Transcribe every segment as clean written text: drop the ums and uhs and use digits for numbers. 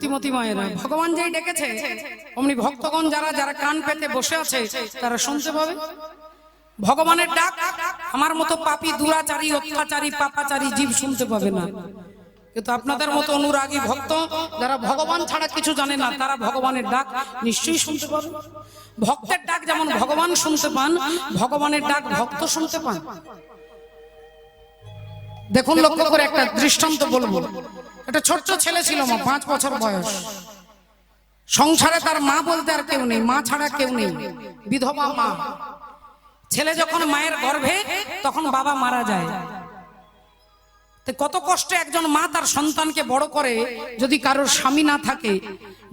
ভক্তিমতী মায়েরা, ভগবান যেই ডেকেছে অমনি ভক্তগণ যারা যারা কান পেতে বসে আছে তারা শুনতে পাবে ভগবানের ডাক। আমার মতো পাপী দুরাচারী অত্যাচারী পাপাচারী জীব শুনতে পাবে না, কিন্তু আপনাদের মতো অনুরাগী ভক্ত যারা ভগবান ছাড়া কিছু জানে না তারা ভগবানের ডাক নিশ্চয়ই শুনতে পাবে। ভক্তের ডাক যেমন ভগবান শুনতে পান, ভগবানের ডাক ভক্ত শুনতে পান। দেখুন লক্ষ্য করে একটা দৃষ্টান্ত বলবো। একটা ছোট্ট ছেলে ছিল, মা 5 বছর বয়স। সংসারে তার মা বলতে আর কেউ নেই, মা ছাড়া কেউ নেই, বিধবা মা। ছেলে যখন মায়ের গর্ভে তখন বাবা মারা যায়। কত কষ্টে একজন মা তার সন্তানকে বড় করে। যদি কারোর স্বামী না থাকে,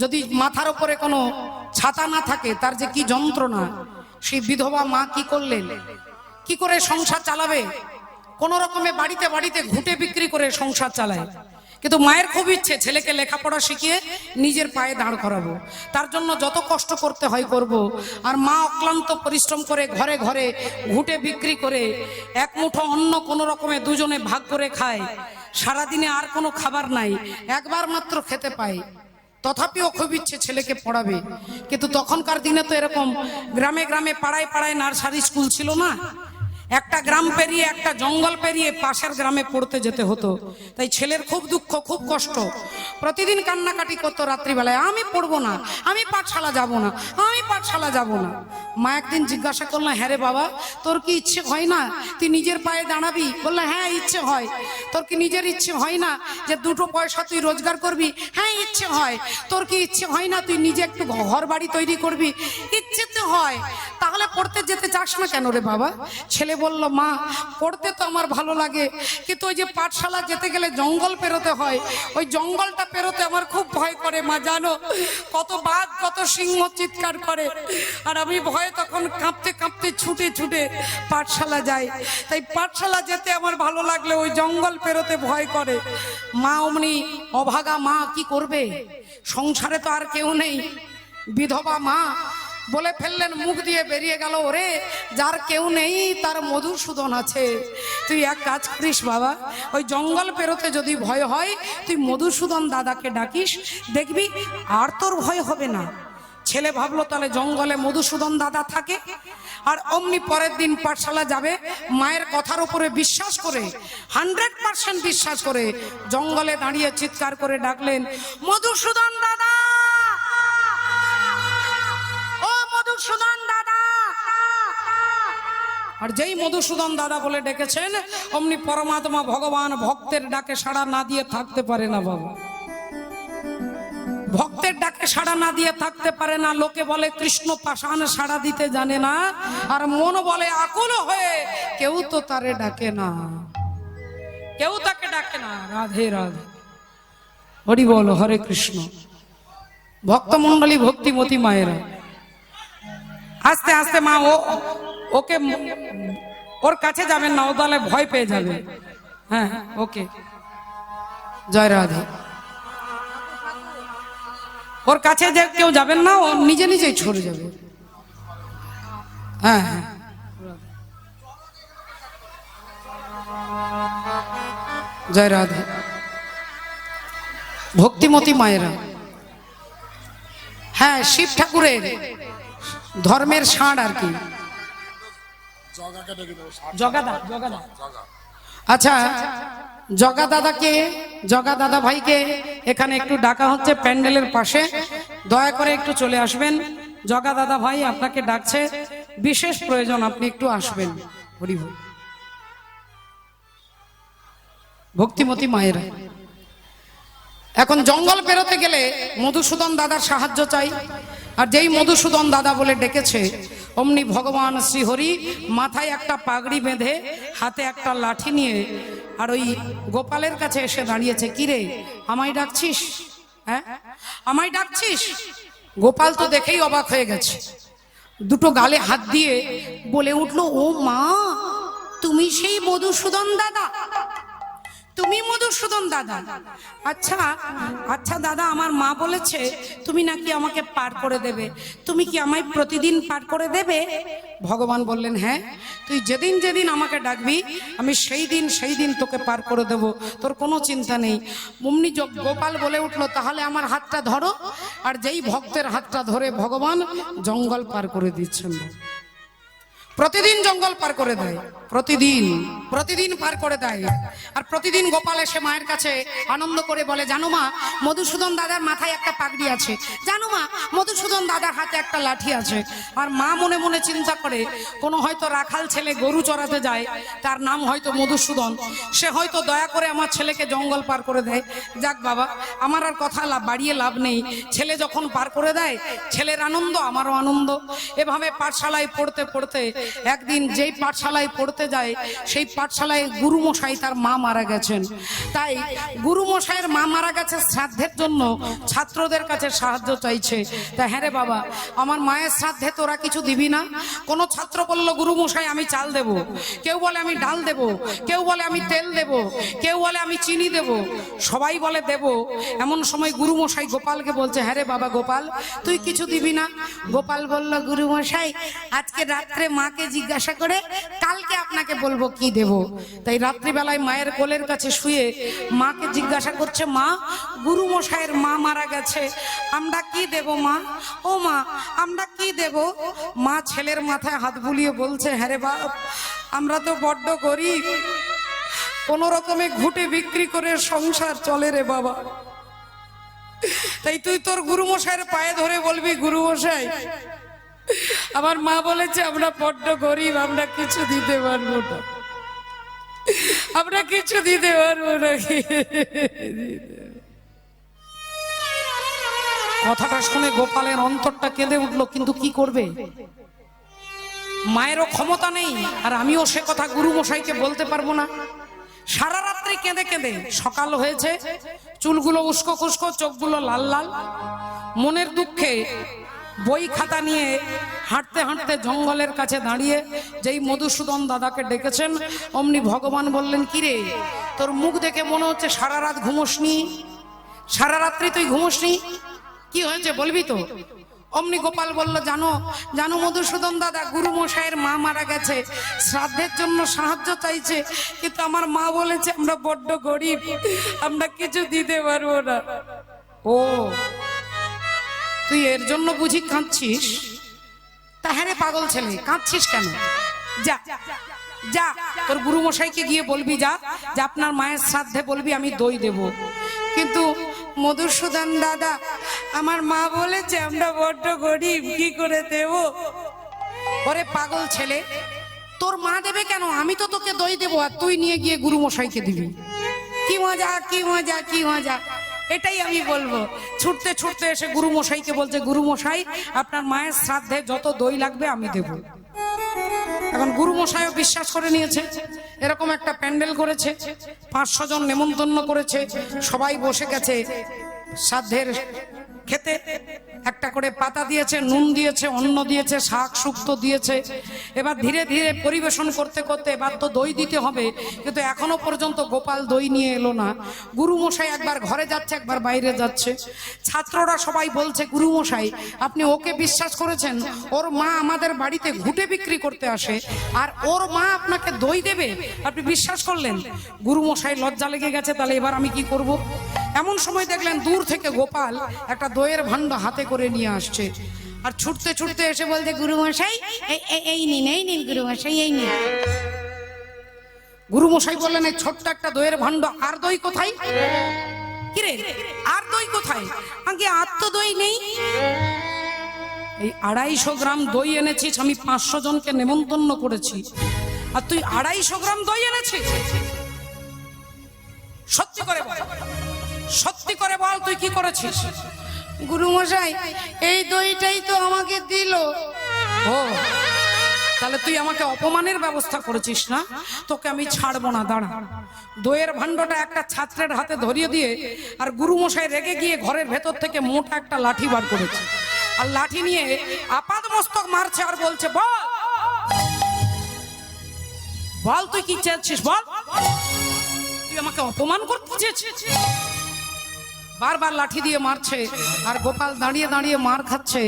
যদি মাথার উপরে কোনো ছাতা না থাকে, তার যে কি যন্ত্রণা। সেই বিধবা মা কি করলেন, কি করে সংসার চালাবে? কোন রকমে বাড়িতে বাড়িতে ঘুঁটে বিক্রি করে সংসার চালায়। কিন্তু মায়ের খুব ইচ্ছে ছেলেকে লেখাপড়া শিখিয়ে নিজের পায়ে দাঁড় করাবো, তার জন্য যত কষ্ট করতে হয় করব। আর মা অক্লান্ত পরিশ্রম করে ঘরে ঘরে ঘুঁটে বিক্রি করে এক মুঠো অন্ন কোনো রকমে দুজনে ভাগ করে খায়। সারাদিনে আর কোনো খাবার নাই, একবার মাত্র খেতে পায়। তথাপিও খুব ইচ্ছে ছেলেকে পড়াবে। কিন্তু তখনকার দিনে তো এরকম গ্রামে গ্রামে পাড়ায় পাড়ায় নার্সারি স্কুল ছিল না। একটা গ্রাম পেরিয়ে একটা জঙ্গল পেরিয়ে পাশের গ্রামে পড়তে যেতে হতো। তাই ছেলের খুব দুঃখ, খুব কষ্ট। প্রতিদিন কান্নাকাটি করতো রাত্রিবেলায়, আমি পড়বো না, আমি পাঠশালা যাব না, আমি পাঠশালা যাব না। মা একদিন জিজ্ঞাসা করলাম, হ্যাঁ রে বাবা, তোর কি ইচ্ছে হয় না তুই নিজের পায়ে দাঁড়াবি? বললো হ্যাঁ ইচ্ছে হয়। তোর কি নিজের ইচ্ছে হয় না যে 2 পয়সা তুই রোজগার করবি? হ্যাঁ ইচ্ছে হয়। তোর কি ইচ্ছে হয় না তুই নিজে একটু ঘর বাড়ি তৈরি করবি? ইচ্ছে তো হয়। তাহলে পড়তে যেতে চাস না কেন রে বাবা? ছেলে বলল, মা পড়তে তো আমার ভালো লাগে, কিন্তু ওই যে পাঠশালা যেতে গেলে জঙ্গল পেরোতে হয়, ওই জঙ্গলটা পেরোতে আমার খুব ভয় করে মা। জানো কত বাঘ কত সিংহ চিৎকার করে, আর আমি ভয়ে তখন কাঁপতে কাঁপতে ছুটে ছুটে পাঠশালা যাই। তাই পাঠশালা যেতে আমার ভালো লাগলে ওই জঙ্গল পেরোতে ভয় করে। মা অমনি অভাগা মা কি করবে, সংসারে তো আর কেউ নেই। বিধবা মা বলে ফেললেন, মুখ দিয়ে বেরিয়ে গেল, ওরে যার কেউ নেই তার মধুসূদন আছে। তুই এক কাজ করিস বাবা, ওই জঙ্গল পেরোতে যদি ভয় হয় তুই মধুসূদন দাদাকে ডাকিস, দেখবি আর তোর ভয় হবে না। ছেলে ভাবলো তাহলে জঙ্গলে মধুসূদন দাদা থাকে। আর অমনি পরের দিন পাঠশালা যাবে, মায়ের কথার উপরে বিশ্বাস করে 100% বিশ্বাস করে জঙ্গলে দাঁড়িয়ে চিৎকার করে ডাকলেন, মধুসূদন দাদা, মধুসূদন দাদা। আর যেই মধুসূদন দাদা বলে ডেকেছেন, অমনি পরমাত্মা ভগবান ভক্তের ডাকে সাড়া না দিয়ে থাকতে পারে না বাবা। ভক্তের ডাকে সাড়া না দিয়ে থাকতে পারে না। লোকে বলে কৃষ্ণ পাষাণ সাড়া দিতে জানে না, আর মন বলে আকুল হয়ে কেউ তো তারে ডাকে না, কেউ তাকে ডাকে না। রাধে রাধে, হরি বল, হরে কৃষ্ণ। ভক্তমণ্ডলী, ভক্তিমতী মায়েরা, আস্তে আস্তে মা ওকে ওর কাছে যাবেন না, ও তাহলে ভয় পেয়ে যাবে। হ্যাঁ ওকে, জয় রাধে। ওর কাছে যে কেউ যাবেন না, ও নিজে নিজেই ছড়ে যাবে। হ্যাঁ হ্যাঁ, জয় রাধে। ভক্তিমতী মায়েরা, হ্যাঁ শিব ঠাকুরের ধর্মের ষাঁড় আর কি, জগাদা। আচ্ছা, জগা দাদাকে, জগা দাদা ভাইকে এখানে একটু ডাকা হচ্ছে প্যান্ডেলের পাশে। দয়া করে একটু চলে আসবেন। জগা দাদা ভাই আপনাকে ডাকছে, বিশেষ প্রয়োজন, আপনি একটু আসবেন। হরি বল। ভক্তিমতী মায়েরা, এখন জঙ্গল পেরোতে গেলে মধুসূদন দাদার সাহায্য চাই। আর যেই মধুসূদন দাদা বলে ডেকেছে, অমনি ভগবান শ্রীহরি মাথায় একটা পাগড়ি বেঁধে হাতে একটা লাঠি নিয়ে আর ওই গোপালের কাছে এসে দাঁড়িয়েছে। কিরে, আমায় ডাকছিস? হ্যাঁ আমায় ডাকছিস? গোপাল তো দেখেই অবাক হয়ে গেছে, দুটো গালে হাত দিয়ে বলে উঠলো, ও মা, তুমি সেই মধুসূদন দাদা? তুমি মধুসূদন দাদা? আচ্ছা আচ্ছা দাদা, আমার মা বলেছে তুমি নাকি আমাকে পার করে দেবে, তুমি কি আমায় প্রতিদিন পার করে দেবে? ভগবান বললেন হ্যাঁ, তুই যেদিন যেদিন আমাকে ডাকবি আমি সেই দিন তোকে পার করে দেব, তোর কোনো চিন্তা নেই। অমনি গোপাল বলে উঠলো, তাহলে আমার হাতটা ধরো। আর যেই ভক্তের হাতটা ধরে ভগবান জঙ্গল পার করে দিচ্ছেন। প্রতিদিন জঙ্গল পার করে দেয়, প্রতিদিন পার করে দেয়। আর প্রতিদিন গোপাল এসে মায়ের কাছে আনন্দ করে বলে, জানো মা, মধুসূদন দাদার মাথায় একটা পাগড়ি আছে, জানো মা, মধুসূদন দাদার হাতে একটা লাঠি আছে। আর মা মনে মনে চিন্তা করে, কোনো হয়তো রাখাল ছেলে গরু চড়াতে যায়, তার নাম হয়তো মধুসূদন, সে হয়তো দয়া করে আমার ছেলেকে জঙ্গল পার করে দেয়। যাক বাবা, আমার আর কথা বাড়িয়ে লাভ নেই, ছেলে যখন পার করে দেয়, ছেলের আনন্দ আমারও আনন্দ। এভাবে পাঠশালায় পড়তে পড়তে একদিন যেই পাঠশালায় পড়তে যায়, সেই পাঠশালায় গুরুমশাই তার মা মারা গেছেন। তাই গুরুমশাইয়ের মা মারা গেছে, শ্রাদ্ধের জন্য ছাত্রদের কাছে সাহায্য চাইছে। তা হ্যাঁ রে বাবা, আমার মায়ের শ্রাদ্ধে তোরা কিছু দিবি না? কোনো ছাত্র বলল, গুরুমশাই আমি চাল দেব, কেউ বলে আমি ডাল দেব, কেউ বলে আমি তেল দেব, কেউ বলে আমি চিনি দেব, সবাই বলে দেব। এমন সময় গুরুমশাই গোপালকে বলছে, হ্যাঁ রে বাবা গোপাল, তুই কিছু দিবি না? গোপাল বলল, গুরুমশাই আজকে রাত্রে মাকে জিজ্ঞাসা করে কালকে আপনাকে বলবো কি দেব। তাই রাত্রিবেলায় মায়ের কোলের কাছে শুয়ে মাকে জিজ্ঞাসা করছে, মা, গুরুমশাইয়ের মা মারা গেছে, আমরা কি দেব মা? ও মা, আমরা কি দেব? মা ছেলের মাথায় হাত বুলিয়ে বলছে, হ্যাঁ রে বাপ, আমরা তো বড্ড গরিব, কোন রকমে ঘুটে বিক্রি করে সংসার চলে রে বাবা। তাই তুই তোর গুরুমশাইয়ের পায়ে ধরে বলবি, গুরুমশাই আমার মা বলেছে আমরা বড্ড গরিব, আমরা কিছু দিতে পারবো না, আমরা কিছু দিতে পারবো না। কথাটা শুনে গোপালের অন্তরটা কেঁদে উঠলো, কিন্তু কি করবে, মায়েরও ক্ষমতা নেই, আর আমিও সে কথা গুরুমশাইকে বলতে পারবো না। সারা রাত্রি কেঁদে কেঁদে সকাল হয়েছে, চুলগুলো উস্কো খুস্কো, চোখগুলো লাল লাল, মনের দুঃখে বই খাতা নিয়ে হাঁটতে হাঁটতে জঙ্গলের কাছে দাঁড়িয়ে যেই মধুসূদন দাদাকে ডেকেছেন, অমনি ভগবান বললেন, কিরে তোর মুখ দেখে মনে হচ্ছে সারা রাত ঘুমোসনি, সারা রাত্রি তুই ঘুমোসনি, কি হয়েছে বলবি তো? অমনি গোপাল বলল, জানো জানো মধুসূদন দাদা, গুরুমশাইয়ের মা মারা গেছে, শ্রাদ্ধের জন্য সাহায্য চাইছে, কিন্তু আমার মা বলেছে আমরা বড্ড গরিব, আমরা কিছু দিতে পারবো না। ও, তুই এর জন্য বুঝি কাঁদছিস? তা হ্যাঁ রে পাগল ছেলে, কাঁদছিস কেন? যা যা তোর গুরুমশাইকে গিয়ে বলবি, যা যে আপনার মায়ের শ্রাদ্ধে বলবি আমি দই দেব। কিন্তু মধুসূদন দাদা, আমার মা বলেছে আমরা বড্ড গরিব, কি করে দেব? ওরে পাগল ছেলে, তোর মা দেবে কেন? আমি তো তোকে দই দেবো, আর তুই নিয়ে গিয়ে গুরুমশাইকে দিবি। কি মজা, কি মজা, কি মজা, এটাই আমি বলবো। ছুটতে ছুটতে এসে গুরুমশাইকে বলছে, গুরুমশাই আপনার মায়ের শ্রাদ্ধে যত দই লাগবে আমি দেব। এখন গুরুমশাইও বিশ্বাস করে নিয়েছে, এরকম একটা প্যান্ডেল করেছে, 500 জন নেমন্তন্ন করেছে, সবাই বসে গেছে শ্রাদ্ধের খেতে। একটা করে পাতা দিয়েছে, নুন দিয়েছে, অন্ন দিয়েছে, শাক শুক্তো দিয়েছে। এবার ধীরে ধীরে পরিবেশন করতে করতে এবার তো দই দিতে হবে, কিন্তু এখনো পর্যন্ত গোপাল দই নিয়ে এলো না। গুরুমশাই একবার ঘরে যাচ্ছে, একবার বাইরে যাচ্ছে। ছাত্ররা সবাই বলছে, গুরুমশাই আপনি ওকে বিশ্বাস করেছেন, ওর মা আমাদের বাড়িতে ঘুটে বিক্রি করতে আসে, আর ওর মা আপনাকে দই দেবে, আপনি বিশ্বাস করলেন? গুরুমশাই লজ্জা লেগে গেছে, তাহলে এবার আমি কি করব? এমন সময় দেখলেন দূর থেকে গোপাল একটা দইয়ের ভাণ্ড হাতে করে নিয়ে আসছে, আর ছুটতে ছুটতে এসে বলছে, গুরুমশাই এই নিন, এই নিন গুরুমশাই, এই নিন। গুরুমশাই বললেন, এই ছোট্ট একটা দইয়ের ভাণ্ড, আর দই কোথায়? কিরে আর দই কোথায়? আগে আর তো দই নেই। এই 250 গ্রাম দই এনেছিস, আমি 500 জনকে নেমন্তন্ন করেছি, আর তুই 250 গ্রাম দই এনেছিস? সত্যি করে বল, সত্যি করে বল তুই কি করেছিস? গুরুমশাই এই দইটাই তো আমাকে দিল। ও, তাহলে তুই আমাকে অপমানের ব্যবস্থা করেছিস না, তোকে আমি ছাড়বো না। দাঁড়া। দইয়ের ভাণ্ডটা একটা ছাত্রের হাতে ধরিয়ে দিয়ে, আর গুরুমশাই রেগে গিয়ে ঘরের ভেতর থেকে মোটা একটা লাঠি বার করেছে, আর লাঠি নিয়ে আপাদ মস্তক মারছে, আর বলছে, বল বল তুই কি চাচ্ছিস, বল তুই তুই আমাকে অপমান করতে চেয়েছিস। বারবার লাঠি দিয়ে মারছে আর গোপাল দাঁড়িয়ে দাঁড়িয়ে মার খাচ্ছে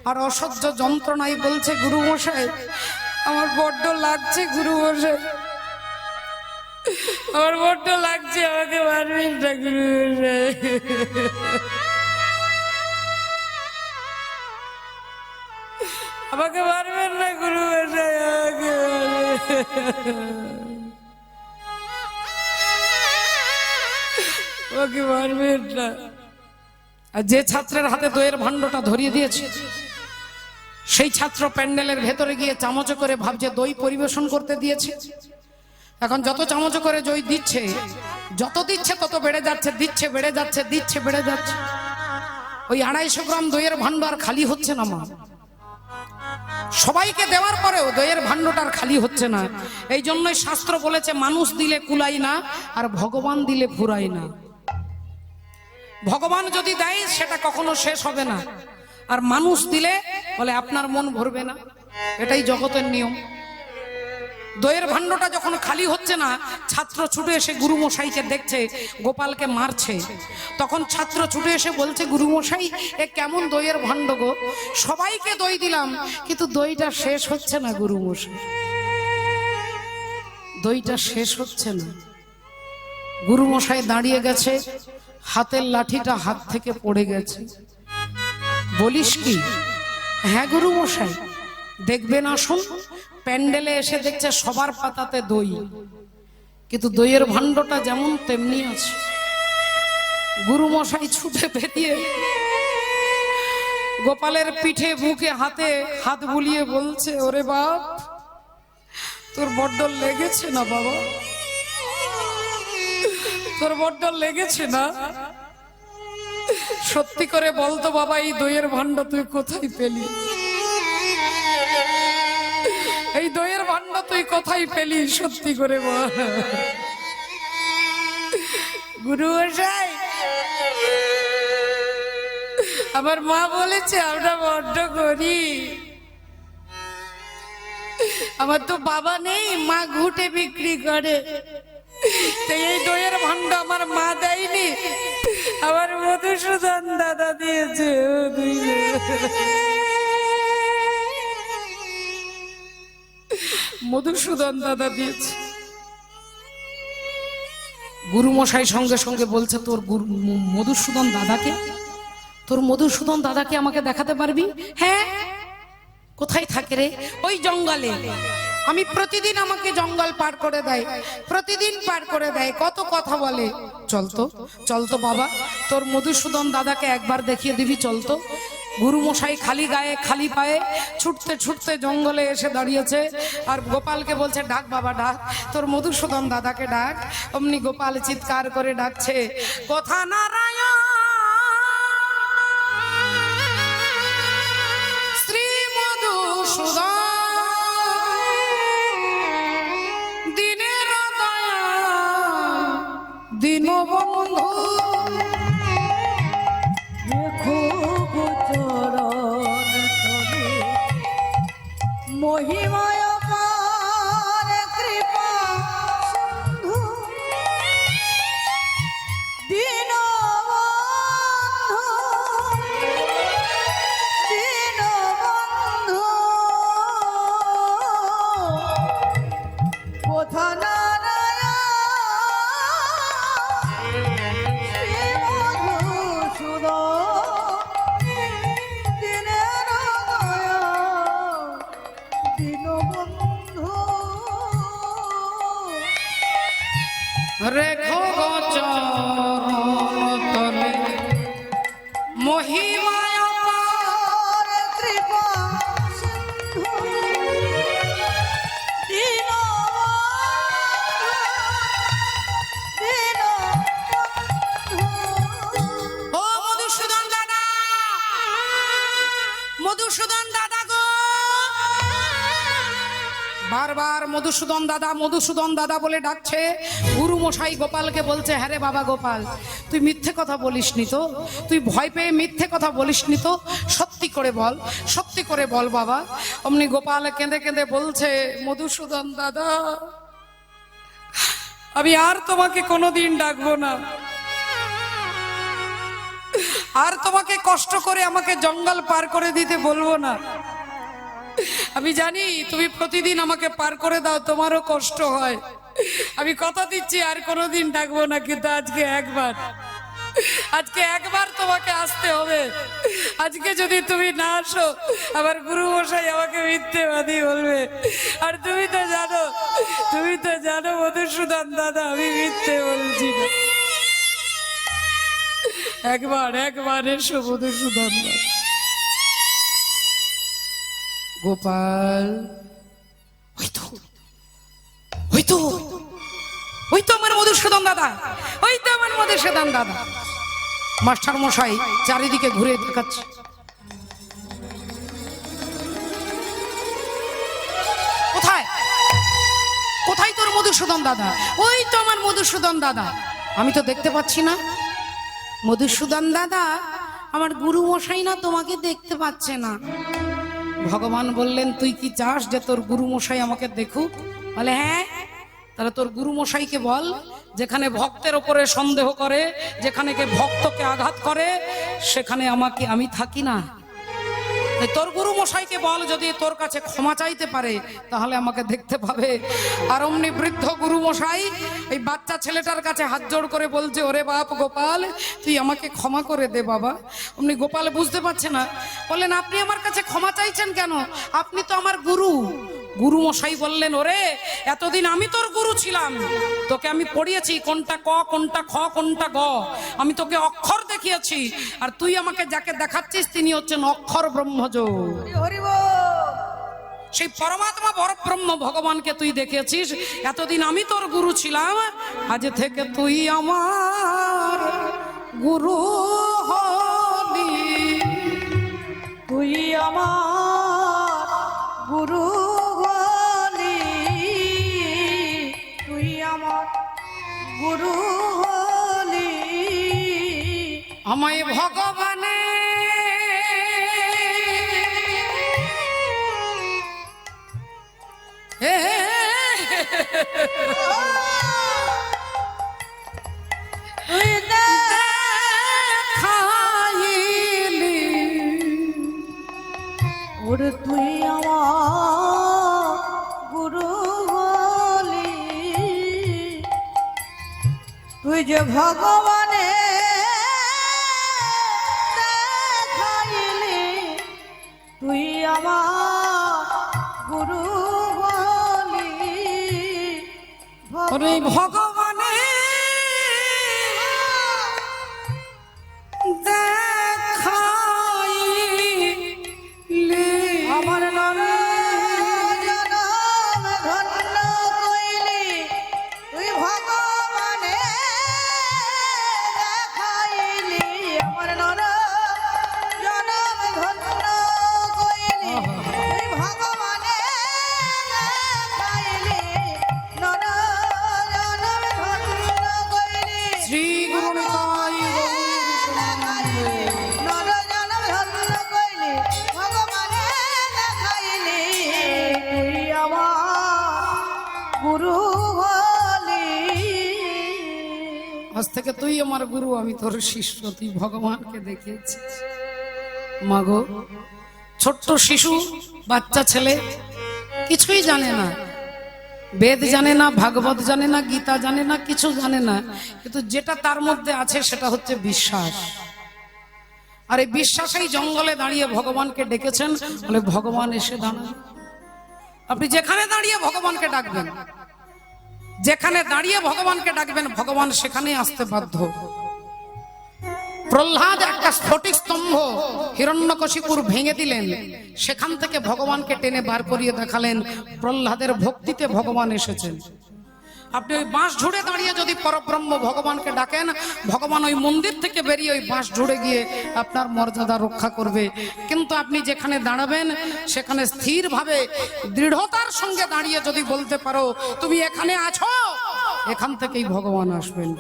আর অসহ্য যন্ত্রণায় বলছে, গুরু মশাই আমার বড্ড লাগছে, গুরু মশাই আমার বড্ড লাগছে, আমাকে মারবেন না গুরু মশাই। আমাকে মারবেন না গুরু মশাই, আমাকে মারবেন না। আর যে ছাত্রের হাতে দইয়ের ভাণ্ডটা ধরিয়ে দিয়েছে সেই ছাত্র প্যান্ডেলের ভেতরে গিয়ে চামচে করে ভাবছে দই পরিবেশন করতে দিয়েছে। এখন যত চামচে করে দই দিচ্ছে, যত দিচ্ছে তত বেড়ে যাচ্ছে, দিচ্ছে বেড়ে যাচ্ছে, দিচ্ছে বেড়ে যাচ্ছে। ওই 250 গ্রাম দইয়ের ভাণ্ড আর খালি হচ্ছে না মা। সবাইকে দেওয়ার পরেও দইয়ের ভাণ্ডটার খালি হচ্ছে না। এই জন্যই শাস্ত্র বলেছে মানুষ দিলে কুলাই না আর ভগবান দিলে ফুরায় না। ভগবান যদি দেয় সেটা কখনো শেষ হবে না, আর মানুষ দিলে বলে আপনার মন ভরবে না। এটাই জগতের নিয়ম। দইয়ের ভাণ্ডটা যখন খালি হচ্ছে না, ছাত্র ছুটে এসে গুরুমশাইকে দেখছে গোপালকে মারছে। তখন ছাত্র ছুটে এসে বলছে, গুরুমশাই এ কেমন দইয়ের ভাণ্ড গো, সবাইকে দই দিলাম কিন্তু দইটা শেষ হচ্ছে না গুরুমশাই, দইটা শেষ হচ্ছে না। গুরুমশাই দাঁড়িয়ে গেছে, হাতের লাঠিটা হাত থেকে পড়ে গেছে। বলিস কি? হ্যাঁ গুরুমশাই। দেখবেন আসুন, প্যান্ডেলে এসে দেখছে সবার পাতাতে দই, কিন্তু দইয়ের ভাণ্ডটা যেমন তেমনি আছে। গুরুমশাই ছুটে বেরিয়ে গোপালের পিঠে বুকে হাতে হাত বুলিয়ে বলছে, ওরে বাপ তোর বড্ড লেগেছে না বাবা, তোর বড্ড লেগেছে না? সত্যি করে বলতো বাবা, এই দইয়ের ভাণ্ড তুই কোথায় পেলি? এই দইয়ের ভাণ্ড তুই কোথায় পেলি? সত্যি করে বল। গুরু মশাই আমার মা বলেছে আমরা বড্ড গরিব, আমার তো বাবা নেই, মা ঘুটে বিক্রি করে, এই দইয়ের ভাণ্ড আমার মা দেয়নি, আমার মধুসূদন দাদা দিয়েছে। মধুসূদন দাদা দিয়েছে। গুরুমশাই সঙ্গে সঙ্গে বলছে, তোর মধুসূদন দাদাকে, তোর মধুসূদন দাদাকে আমাকে দেখাতে পারবি? হ্যাঁ। কোথায় থাকে রে? ওই জঙ্গলে। আমি প্রতিদিন, আমাকে জঙ্গল পার করে দেয়, প্রতিদিন পার করে দেয়, কত কথা বলে। চলতো চলতো বাবা, তোর মধুসূদন দাদাকে একবার দেখিয়ে দিবি, চলতো। গুরুমশাই খালি গায়ে খালি পায়ে ছুটতে ছুটতে জঙ্গলে এসে দাঁড়িয়েছে আর গোপালকে বলছে, ডাক বাবা ডাক, তোর মধুসূদন দাদাকে ডাক। অমনি গোপাল চিৎকার করে ডাকছে, কথা নারায়ণ শ্রী মধুসূদন দিনের দয়া দীনবন্ধু মহিমায় পার কৃপা সিন্ধু দীনবন্ধু দীনবন্ধু কোথা নারায়ণ শ্রী মধুসূদন দিনের দয়া দীনবন্ধু রেখো চরণ তলে মহিমায় পার কৃপা সিন্ধু দীনবন্ধু। ও মধুসূদন দাদা, মধুসূদন দাদা গো। বারবার মধুসূদন দাদা, মধুসূদন দাদা বলে ডাকছে। গুরুমশাই গোপালকে বলছে, হ্যাঁ রে বাবা গোপাল, তুই মিথ্যে কথা বলিসনি তো? তুই ভয় পেয়ে মিথ্যে কথা বলিসনি তো? সত্যি করে বল, সত্যি করে বল বাবা। অমনি গোপাল কেঁদে কেঁদে বলছে, মধুসূদন দাদা আমি আর তোমাকে কোনোদিন ডাকবো না, আর তোমাকে কষ্ট করে আমাকে জঙ্গল পার করে দিতে বলবো না। আমি জানি তুমি প্রতিদিন আমাকে পার করে দাও, তোমারও কষ্ট হয়। আমি কথা দিচ্ছি আর কোনোদিন ডাকবো না, কিন্তু আজকে একবার তোমাকে আসতে হবে। আজকে যদি তুমি না আসো, আবার গুরু মশাই আমাকে মিথ্যেবাদী বলবে। আর তুমি তো জানো মধুসূদন দাদা, আমি মিথ্যে বলছি না। একবার এসো মধুসূদন দাদা। গোপাল, ওই তো আমার মধুসূদন দাদা, ওই তো আমার মধুসূদন দাদা। মাস্টার মশাই চারিদিকে ঘুরে দেখাচ্ছে। কোথায় কোথায় তোর মধুসূদন দাদা? ওই তো আমার মধুসূদন দাদা, আমি তো দেখতে পাচ্ছি না। মধুসূদন দাদা, আমার গুরু মশাই না তোমাকে দেখতে পাচ্ছে না। ভগবান বললেন, তুই কি চাস যে তোর গুরু মশাই আমাকে দেখুক? বলে হ্যাঁ। তাহলে তোর গুরু মশাইকে বল, যেখানে ভক্তের ওপরে সন্দেহ করে, যেখানে কে ভক্তকে আঘাত করে, সেখানে আমি থাকি না। তোর গুরু মশাইকে বল, যদি তোর কাছে ক্ষমা চাইতে পারে তাহলে আমাকে দেখতে পাবে। আর অমনি বৃদ্ধ গুরু মশাই এই বাচ্চা ছেলেটার কাছে হাত জোড় করে বলছে, ওরে বাপ গোপাল, তুই আমাকে ক্ষমা করে দে বাবা। অমনি গোপাল বুঝতে পারছে না, বললেন আপনি আমার কাছে ক্ষমা চাইছেন কেন? আপনি তো আমার গুরু। গুরু মশাই বললেন, ওরে এতদিন আমি তোর গুরু ছিলাম, তোকে আমি পড়িয়েছি কোনটা ক কোনটা খ কোনটা গ, আমি তোকে অক্ষর দেখিয়েছি। আর তুই আমাকে যাকে দেখাচ্ছিস তিনি হচ্ছেন অক্ষর ব্রহ্মজ। হরি বল। সেই পরমাত্মা পরব্রহ্ম ভগবানকে তুই দেখেছিস। এতদিন আমি তোর গুরু ছিলাম, আজ থেকে তুই আমার গুরু হলি। তুই আমার গুরু হলি, তুই আমার গুরু হলি। আমায় ভগবানে তুই দেখাইলি, ওরে তুই আমার গুরু হলি। তুই যে ভগবানে দেখাইলি, তুই আমার গুরু হলি। ওরে ভগবানে দেখাইলি, আমার নামে জনম ধন্য কইলি, তুই ভগবানে দেখাইলি। আমার জনম ধন্য কইলি, তুই ভগবানে দেখাইলি। জনম ধন্য কইলি, শ্রী গুরু নিতাই জনম ধন্য কইলি, ভগবানে দেখাইলি। তুই আমার গুরু হলি। আজ থেকে তুই আমার গুরু, আমি তোর শিষ্য। তুই ভগবানকে দেখিয়েছিস। মাগো, ছোট্ট শিশু, বাচ্চা ছেলে, কিছুই জানে না, বেদ জানে না, ভাগবত জানে না, গীতা জানে না, কিছু জানে না, কিন্তু যেটা তার মধ্যে আছে সেটা হচ্ছে বিশ্বাস। আর এই বিশ্বাসেই জঙ্গলে দাঁড়িয়ে ভগবানকে ডেকেছেন। বলে ভগবান এসে দাঁড়ান। আপনি যেখানে দাঁড়িয়ে ভগবানকে ডাকবেন, যেখানে দাঁড়িয়ে ভগবানকে ডাকবেন, ভগবান সেখানেই আসতে বাধ্য। প্রহ্লাদ একটা স্ফটিক স্তম্ভ হিরণ্যকশিপুর ভেঙে দিলেন, সেখান থেকে ভগবানকে টেনে বার করিয়ে দেখালেন। প্রহ্লাদের ভক্তিতে ভগবান এসেছেন। আপনি ওই বাঁশ ঝুড়ে দাঁড়িয়ে যদি পরব্রহ্ম ভগবানকে ডাকেন, ভগবান ওই মন্দির থেকে বেরিয়ে ওই বাঁশ ঝুড়ে গিয়ে আপনার মর্যাদা রক্ষা করবে। কিন্তু আপনি যেখানে দাঁড়াবেন সেখানে স্থিরভাবে দৃঢ়তার সঙ্গে দাঁড়িয়ে যদি বলতে পারো তুমি এখানে আছো, এখান থেকেই ভগবান আসবেন,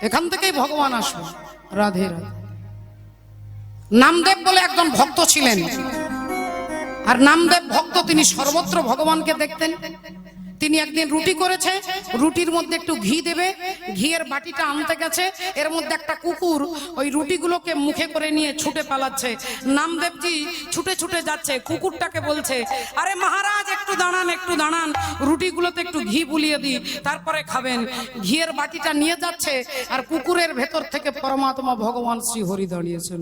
এখান থেকেই ভগবান আসবেন। রাধে রাধে। নামদেব বলে একজন ভক্ত ছিলেন, আর নামদেব ভক্ত, তিনি সর্বত্র ভগবানকে দেখতেন। তিনি একদিন রুটি করেছে, রুটির মধ্যে একটু ঘি দেবে, ঘিয়ের বাটিটা আনতে গেছে, এর মধ্যে একটা কুকুর ওই রুটিগুলোকে মুখে করে নিয়ে ছুটে পালাচ্ছে। নামদেবজি ছুটে ছুটে যাচ্ছে, কুকুরটাকে বলছে, আরে মহারাজ একটু দাঁড়ান, একটু দাঁড়ান, রুটিগুলোতে একটু ঘি বুলিয়ে দিই, তারপরে খাবেন। ঘিয়ের বাটিটা নিয়ে যাচ্ছে, আর কুকুরের ভেতর থেকে পরমাত্মা ভগবান শ্রী হরি দাঁড়িয়েছেন।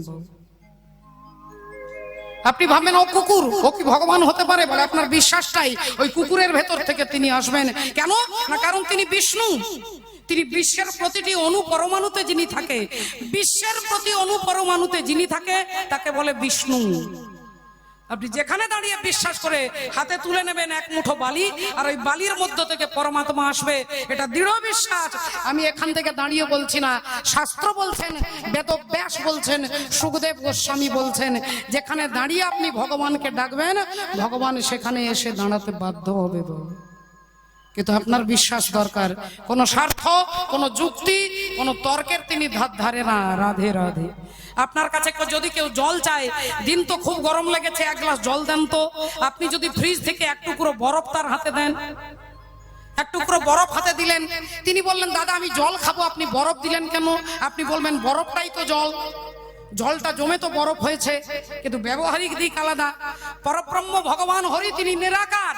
আপনি ভাববেন ও কুকুর, ও কি ভগবান হতে পারে? বলে আপনার বিশ্বাসটাই ওই কুকুরের ভেতর থেকে তিনি আসবেন। কেন না, কারণ তিনি বিষ্ণু। তিনি বিশ্বের প্রতিটি অণু পরমাণুতে যিনি থাকে, বিশ্বের প্রতি অণু পরমাণুতে যিনি থাকে তাকে বলে বিষ্ণু। আপনি যেখানে দাঁড়িয়ে বিশ্বাস করে হাতে তুলে নেবেন এক মুঠো বালি, আর ওই বালির মধ্য থেকে পরমাত্মা আসবে, এটা দৃঢ় বিশ্বাস। আমি এখান থেকে দাঁড়িয়ে বলছি না, শাস্ত্র বলছেন, বেদব্যাস বলছেন, সুখদেব গোস্বামী বলছেন, যেখানে দাঁড়িয়ে আপনি ভগবানকে ডাকবেন, ভগবান সেখানে এসে দাঁড়াতে বাধ্য হবে। কিন্তু আপনার বিশ্বাস দরকার। কোনো স্বার্থ, কোনো যুক্তি, কোনো তর্কের তিনি ধার ধারে না। রাধে রাধে। আপনার কাছে যদি কেউ জল চায়, দিন তো খুব গরম লেগেছে, এক গ্লাস জল দেন তো। আপনি যদি ফ্রিজ থেকে এক টুকরো বরফ তার হাতে দেন, এক টুকরো বরফ হাতে দিলেন, তিনি বললেন দাদা আমি জল খাবো, আপনি বরফ দিলেন কেন? আপনি বলবেন বরফটাই তো জল, জলটা জমে তো বরফ হয়েছে। কিন্তু ব্যবহারিক দিক আলাদা। পরব্রহ্ম ভগবান হরি তিনি নিরাকার,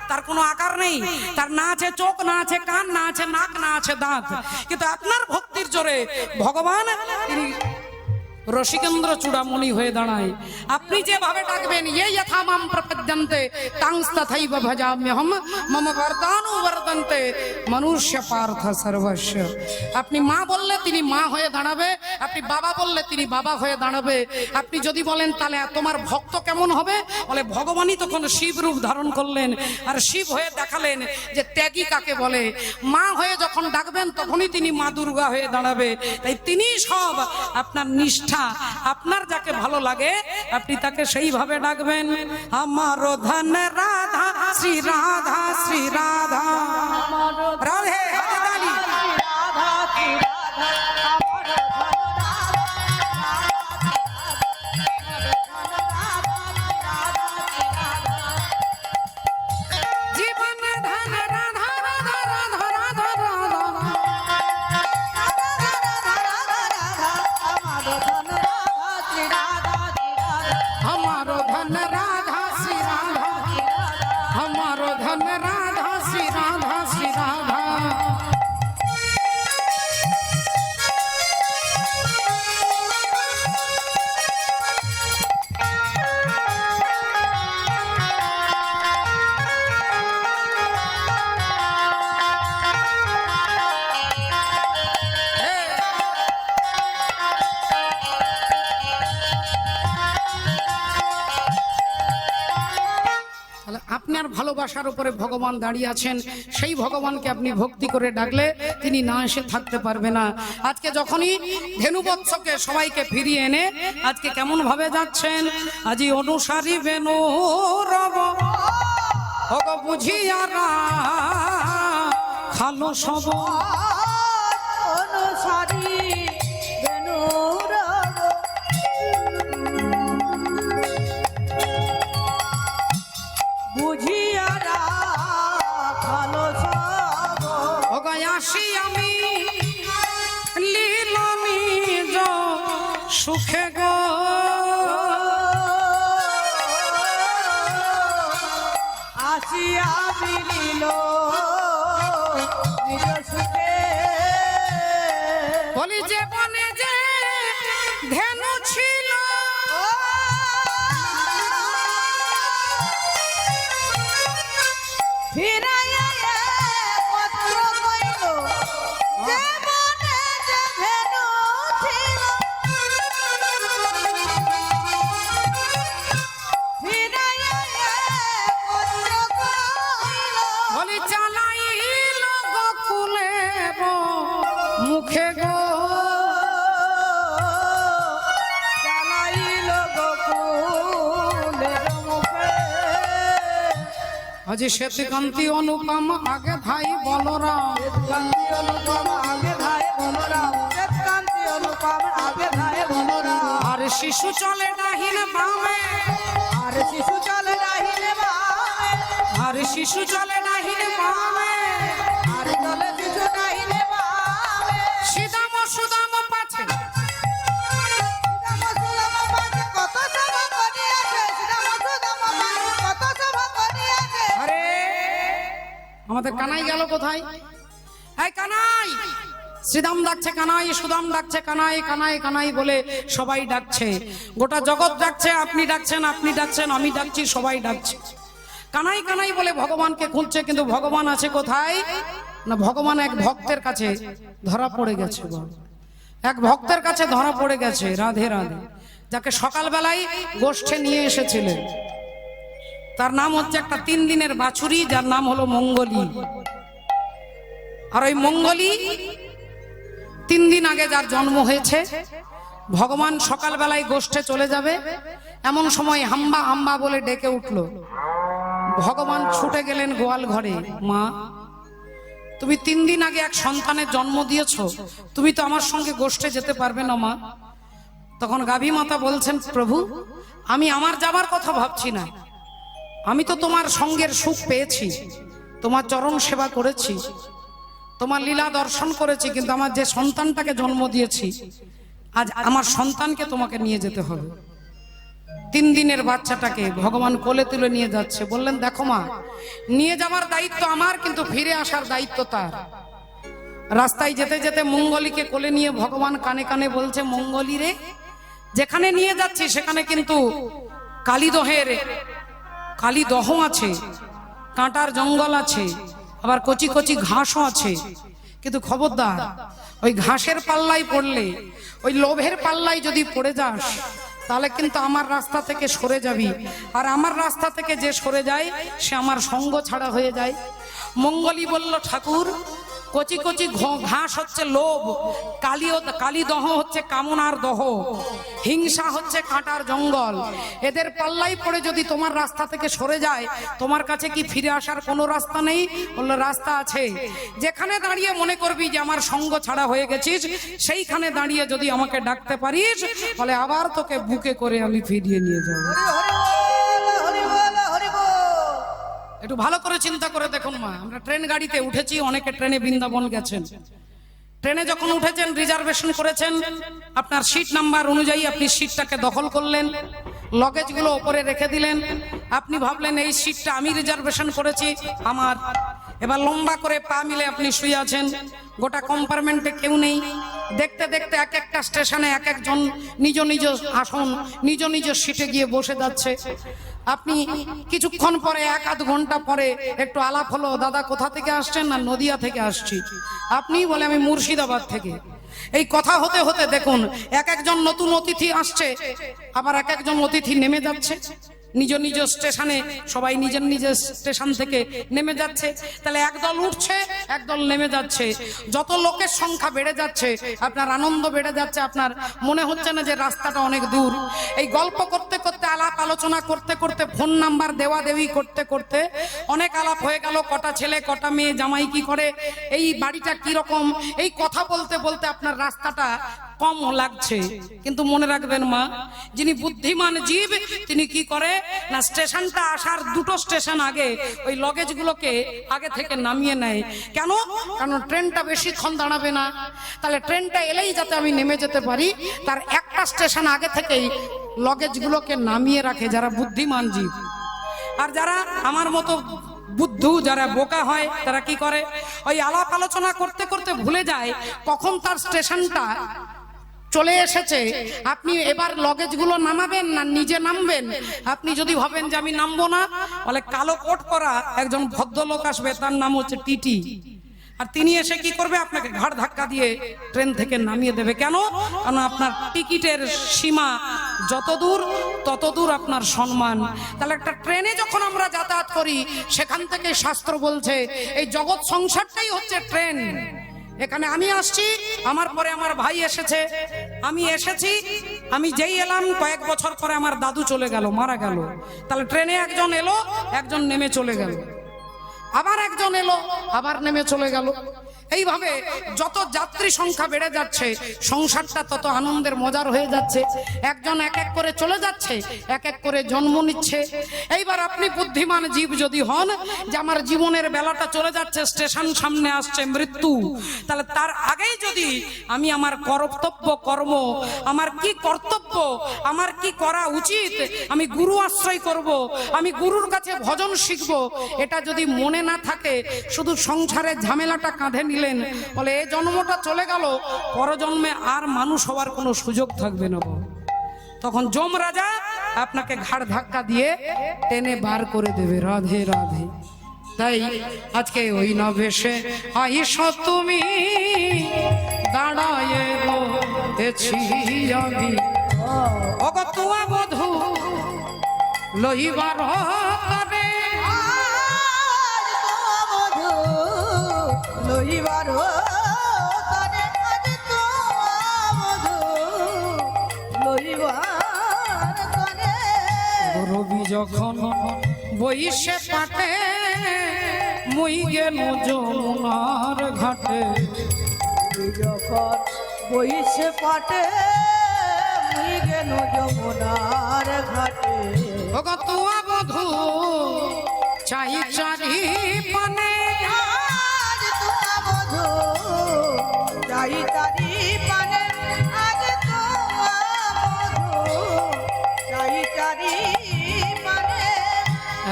তার কোনো আকার নেই, তার না আছে চোখ, না আছে কান, না আছে নাক, না আছে দাঁত। কিন্তু আপনার ভক্তির জোরে ভগবান তিনি রসিকেন্দ্র চূড়ামণি হয়ে দাঁড়ায়। আপনি যেভাবে ডাকবেন, ये यथा मां प्रपद्यन्ते तांस्तथैव भजाम्यहम् मम वरदानो वर्तन्ते मनुष्य पार्थ सर्वस्य। আপনি মা বললে তিনি মা হয়ে দাঁড়াবে, আপনি বাবা বললে তিনি বাবা হয়ে দাঁড়াবে। আপনি যদি বলেন তাহলে তোমার ভক্ত কেমন হবে, বলে ভগবানই তখন শিব রূপ ধারণ করলেন, আর শিব হয়ে দেখালেন যে ত্যাগী কাকে বলে। মা হয়ে যখন ডাকবেন তখনই তিনি মা দুর্গা হয়ে দাঁড়াবে। তাই তিনি সব। আপনার নিষ্ঠা, আপনার যাকে ভালো লাগে আপনি তাকে সেইভাবে ডাকবেন। আমার ধন রাধা শ্রী রাধা শ্রী রাধা রাধে হাতে তালি। জীবন ধন রাধা রাধা রাধা রাধা রাধা, हमारो धन राधा श्री राधा, हमारो धन राधा श्री राधा श्री राधा। আপনার ভালোবাসার উপরে ভগবান দাঁড়িয়ে আছেন, সেই ভগবানকে আপনি ভক্তি করে ডাকলে তিনি না এসে থাকতে পারবে না। আজকে যখনই ধেনুবৎসকে সবাইকে ফিরিয়ে এনে আজকে কেমন ভাবে যাচ্ছেন, আজি অনুসারী বেনু রব ভগ বুঝিয়ারা খালো সব অনুসারী বেনুর বুঝিয়ারা ভালো সব আসি আমি লীলামি সুখে গো আসিয়া মিলিল নিজ সুখে। বলি যে বনে যে ধেনু ছিল ফিরাইয়া পত্র কইল যে বনে যে ধেনু ছিল, ফিরাইয়া পত্র কইল বলি চালাইল গোকুলে মুখে গো চালাইল গোকুলের মুখে। আজি শ্বেতকান্তি অনুপম আগে ভাই বলরাম, কান্তি অনুপম আগে ভাই বলরাম, কান্তি অনুপম আগে ভাই বলরাম। আর শিশু চলে ডাহিন বামে, আর শিশু চলে ডাহিনে বামে, আর শিশু চলে ডাহিন নাহিলে পাবে, আর জলে কিছু নাহিলে পাবে। সিদাম সুদাম পাছে, সীতাম সুদাম পাছে কত সভা করিয়াছে, সীতাম সুদাম পাছে কত সভা করিয়াছে। আরে আমাদের কানাই গেল কোথায়? এই কানাই, শ্রীদাম ডাকছে কানাই, সুদাম ডাকছে কানাই, কানাই কানাই বলে সবাই ডাকছে, গোটা জগৎ ডাকছে, আপনি ডাকছেন, আপনি ডাকছেন, আমি ডাকছি, সবাই ডাকছে। কানাই কানাই বলে ভগবানকে খুঁজছে, কিন্তু ভগবান আছে কোথায়? না ভগবান এক ভক্তের কাছে ধরা পড়ে গেছে। এক ভক্তের কাছে ধরা পড়ে গেছে, রাধে রাধে, যাকে সকালবেলায় গোষ্ঠে নিয়ে এসেছিলেন। তার নাম হচ্ছে একটা 3 দিনের বাছুরি, যার নাম হলো মঙ্গলী। আর ওই মঙ্গলী 3 দিন আগে যার জন্ম হয়েছে, ভগবান সকালবেলায় গোষ্ঠে চলে যাবে, এমন সময় হাম্বা হাম্বা বলে ডেকে উঠল। ভগবান ছুটে গেলেন গোয়াল ঘরে। মা, তুমি 3 দিন আগে এক সন্তানের জন্ম দিয়েছো, তুমি তো আমার সঙ্গে গোষ্ঠে যেতে পারবে না মা। তখন গাভী মাতা বলছেন, প্রভু আমি আমার যাবার কথা ভাবছি না, আমি তো তোমার সঙ্গের সুখ পেয়েছি, তোমার চরণ সেবা করেছি, তোমার লীলা দর্শন করেছি, কিন্তু আমার যে সন্তানটাকে জন্ম দিয়েছি, আজ আমার সন্তানকে তোমাকে নিয়ে যেতে হবে। 3 দিনের বাচ্চাটাকে ভগবান কোলে তুলে নিয়ে যাচ্ছে। বললেন, দেখো মা, নিয়ে যাওয়ার দায়িত্ব আমার, কিন্তু ফিরে আসার দায়িত্ব তার। রাস্তায় যেতে যেতে মঙ্গলীকে কোলে নিয়ে ভগবান কানে কানে বলছে, মঙ্গলী রে, যেখানে নিয়ে যাচ্ছি সেখানে কিন্তু কালীদহ আছে, কাঁটার জঙ্গল আছে, আবার কচি কচি ঘাসও আছে, কিন্তু খবরদার ওই ঘাসের পাল্লায় পড়লে, ওই লোভের পাল্লায় যদি পড়ে যাস, তাহলে কিন্তু আমার রাস্তা থেকে সরে যাবি, আর আমার রাস্তা থেকে যে সরে যায় সে আমার সঙ্গ ছাড়া হয়ে যায়। মঙ্গলী বলল, ঠাকুর, কচি কচি ঘাস হচ্ছে লোভ, কালীদহ হচ্ছে কামনার দহ, হিংসা হচ্ছে কাঁটার জঙ্গল, এদের পাল্লাই পড়ে যদি তোমার রাস্তা থেকে সরে যায়, তোমার কাছে কি ফিরে আসার কোনো রাস্তা নেই? বললো, রাস্তা আছে। যেখানে দাঁড়িয়ে মনে করবি যে আমার সঙ্গ ছাড়া হয়ে গেছিস, সেইখানে দাঁড়িয়ে যদি আমাকে ডাকতে পারিস, তাহলে আবার তোকে বুকে করে আমি ফিরিয়ে নিয়ে যাবো। হরি বল, হরি বল। একটু ভালো করে চিন্তা করে দেখুন মা, আমরা ট্রেন গাড়িতে উঠেছি, অনেকে ট্রেনে বৃন্দাবন গেছেন। ট্রেনে যখন উঠেছেন, রিজার্ভেশন করেছেন, আপনার সিট নাম্বার অনুযায়ী আপনি সিটটাকে দখল করলেন, লগেজগুলো ওপরে রেখে দিলেন, আপনি ভাবলেন এই সিটটা আমি রিজার্ভেশন করেছি, আমার। এবার লম্বা করে পা মিলে আপনি শুয়ে আছেন, গোটা কম্পার্টমেন্টে কেউ নেই। দেখতে দেখতে এক একটা স্টেশনে এক একজন নিজ নিজ আসন, নিজ নিজ সিটে গিয়ে বসে যাচ্ছে। আপনি কিছুক্ষণ পরে, 1-8 ঘন্টা পরে একটু আলাপ হলো, দাদা কোথা থেকে আসছেন? না নদিয়া থেকে আসছি। আপনি বলে, আমি মুর্শিদাবাদ থেকে। এই কথা হতে হতে দেখুন, এক একজন নতুন অতিথি আসছে, আবার এক একজন অতিথি নেমে যাচ্ছে নিজ নিজ স্টেশনে, সবাই নিজের নিজের স্টেশন থেকে নেমে যাচ্ছে। তাহলে একদল উঠছে, একদল নেমে যাচ্ছে। যত লোকের সংখ্যা বেড়ে যাচ্ছে, আপনার আনন্দ বেড়ে যাচ্ছে, আপনার মনে হচ্ছে না যে রাস্তাটা অনেক দূর। এই গল্প করতে করতে, আলাপ আলোচনা করতে করতে, ফোন নাম্বার দেওয়া দেওয়ি করতে করতে অনেক আলাপ হয়ে গেল। কটা ছেলে, কটা মেয়ে, জামাই কি করে, এই বাড়িটা কি রকম, এই কথা বলতে বলতে আপনার রাস্তাটা কম লাগছে। কিন্তু মনে রাখবেন মা, যিনি বুদ্ধিমান জীব, তিনি কি করে না, স্টেশনটা আসার 2টো স্টেশন আগে ওই লগেজগুলোকে আগে থেকে নামিয়ে নেয়। কেন? কারণ ট্রেনটা বেশিক্ষণ দাঁড়াবে না, তাহলে ট্রেনটা এলেই যাতে আমি নেমে যেতে পারি, তার একটা স্টেশন আগে থেকেই লগেজগুলোকে নামিয়ে রাখে যারা বুদ্ধিমান জীব। আর যারা আমার মতো বুদ্ধু, যারা বোকা হয়, তারা কি করে, ওই আলাপ আলোচনা করতে করতে ভুলে যায় কখন তার স্টেশনটা চলে এসেছে। আপনি এবার লগেজগুলো নামাবেন না নিজে নামবেন? আপনি যদি ভাবেন যে আমি নামবো না, বলে কালো কোট পরা একজন ভদ্রলোক আসবে, তার নাম হচ্ছে টিটি, আর তিনি এসে কি করবে, আপনাকে ঘাড় ধাক্কা দিয়ে ট্রেন থেকে নামিয়ে দেবে। কেন? কারণ আপনার টিকিটের সীমা যত দূর তত দূর আপনার সম্মান। তাহলে একটা ট্রেনে যখন আমরা যাতায়াত করি, সেখান থেকে শাস্ত্র বলছে এই জগৎ সংসারটাই হচ্ছে ট্রেন। এখানে আমি আসছি, আমার পরে আমার ভাই এসেছে, আমি এসেছি, আমি যেই এলাম কয়েক বছর পরে আমার দাদু চলে গেল, মারা গেল। তাহলে ট্রেনে একজন এলো, একজন নেমে চলে গেল, আবার একজন এলো, আবার নেমে চলে গেল। এইভাবে যত যাত্রী সংখ্যা বেড়ে যাচ্ছে সংসারটা তত আনন্দের মজার হয়ে যাচ্ছে। একজন এক এক করে চলে যাচ্ছে, এক এক করে জন্ম নিচ্ছে। এইবার আপনি বুদ্ধিমান জীব যদি হন যে আমার জীবনের বেলাটা চলে যাচ্ছে, স্টেশন সামনে আসছে মৃত্যু, তাহলে তার আগেই যদি আমি আমার কর্তব্য কর্ম, আমার কি কর্তব্য, আমার কি করা উচিত, আমি গুরু আশ্রয় করব, আমি গুরুর কাছে ভজন শিখব, এটা যদি মনে না থাকে, শুধু সংসারের ঝামেলাটা কাঁধে নিলেন, বলে এই জন্মটা চলে গেল, পরজন্মে আর মানুষ হওয়ার কোনো সুযোগ থাকবে না। তখন যম রাজা আপনাকে ঘাড় ধাক্কা দিয়ে টেনে বার করে দেবে। রাধে রাধে। তাই আজকে ওই নবেশে আইসো তুমি, দাঁড়ায়ে রয়েছি আমি, অগতুয়া বধূ লইবার তরে, আজ তোমা মধু লইবার তরে, আজ তোমা মধু লইবার তরে। রবি যখন বইসে পাটে, মুই গেল যমুনার ঘাটে, যখন বইসে পাটে, মুই গেল যমুনার ঘাটে। অগতুয়া বধূ চাই চারি পানে, আজ তোমা মধু যাই তারি পানে, আজ তোমা মধু যাই তারি পানে।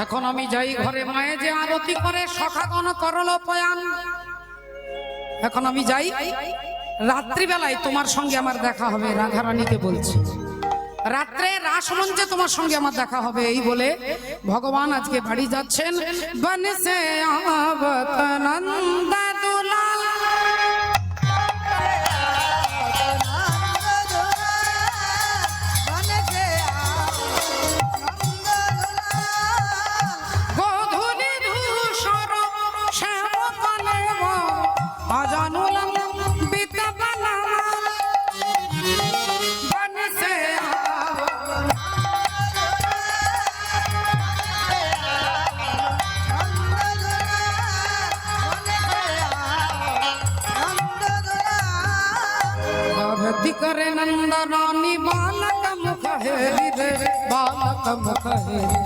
এখন আমি যাই ঘরে, মায়ে যে আরতি করে সখাগণ করল পয়ান। এখন আমি যাই, রাত্রিবেলায় তোমার সঙ্গে আমার দেখা হবে। রাধারানীকে বলছি, রাত্রে রাসমঞ্চে তোমার সঙ্গে আমার দেখা হবে। এই বলে ভগবান আজকে বাড়ি যাচ্ছেন। বনসে আবত নন্দ দুলাল, গোধূলি ধূসর শ্যামকালে অজানুল বিতবনা, বনসে भक्ति करे नंदरानी, बालक मुख हेरी रे, बालक मुख हेरी।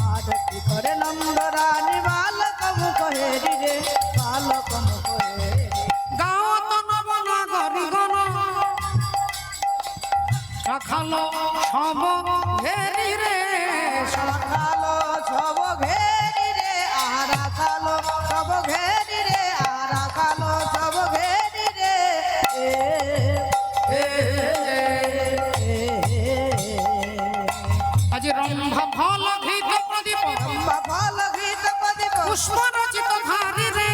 आरती करे नंदरानी, बालक मुख हेरी रे, बालक मुख हेरी। गाओ तो नबना गरी गण, সখালো সব হেরি রে, রাখালো সব ঘেরি রে, রাখালো সব ঘেরি রে, রাখালো সব ঘেরি রে। আজ রম্ভা ফল ঘৃত প্রদীপ, ফল ঘৃত প্রদীপ, পুষ্প রচিত ধারি রে,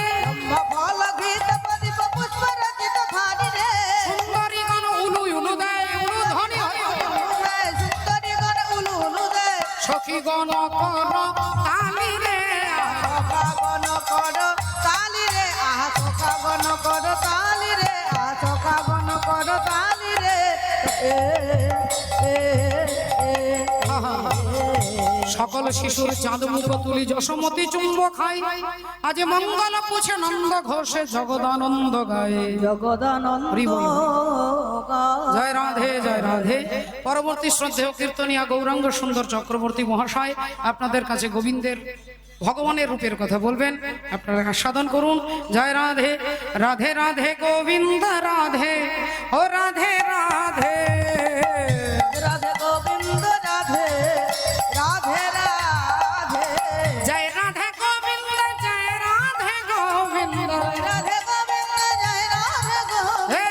ফল ঘৃত প্রদীপ, পুষ্প রচিত ধারি রে। সুন্দরী গণ উলু উলু দেয়, উলু ধ্বনি হয়, সুন্দরী গণ উলু উলু দে, সখী গণ কর তালি রে, সখা গণ কর তালি রে, সখা গণ কর তালি রে, সখা গণ কর তালি রে। সকল শিশুর চাঁদ মুখ তুলি যশোমতি চুম্ব খাই, আজ মঙ্গল পুছে নন্দ ঘোষে জগদানন্দ গায়ে। জগদানন্দ হরি বল। জয় রাধে জয় রাধে। পরবর্তী শ্রদ্ধেয় কীর্তনিয়া গৌরাঙ্গ সুন্দর চক্রবর্তী মহাশয় আপনাদের কাছে গোবিন্দের ভগবানের রূপের কথা বলবেন, আপনারা আস্বাদন করুন। জয় রাধে রাধে রাধে গোবিন্দ রাধে, ও রাধে রাধে। রাধে গোবিন্দ রাধে, রাধে রাধে। জয় রাধে গোবিন্দ, জয় রাধে গোবিন্দ। রাধে গোবিন্দ জয় রাধে গোবিন্দ। হে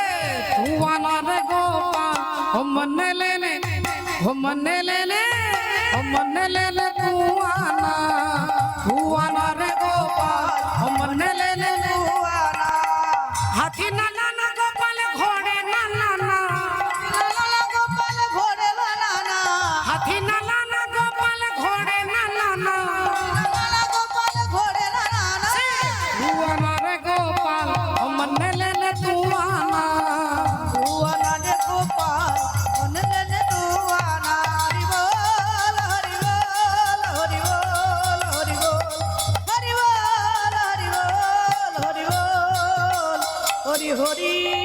তু আনার গোপাল, ও মনে লেলে, ও মনে লেলে, ও মনে লেলে তু আনা, তু আনার গোপাল, ও মনে লেলে তু আনা। হাতি না না না গোপাল ঘোড়ে না না না, লালা গোপাল ঘোড়ে লালা না, হাতি না না না গোপাল ঘোড়ে না না না, লালা গোপাল ঘোড়ে লালা না। তু আনার গোপাল, ও মনে লেলে তু আনা। তুয়ানা রে গোপাল, মনে লেনে তুয়ানা। হরি বল, হরি বল, হরি বল, হরি বল, হরি বল, হরি বল, হরি বল। হরি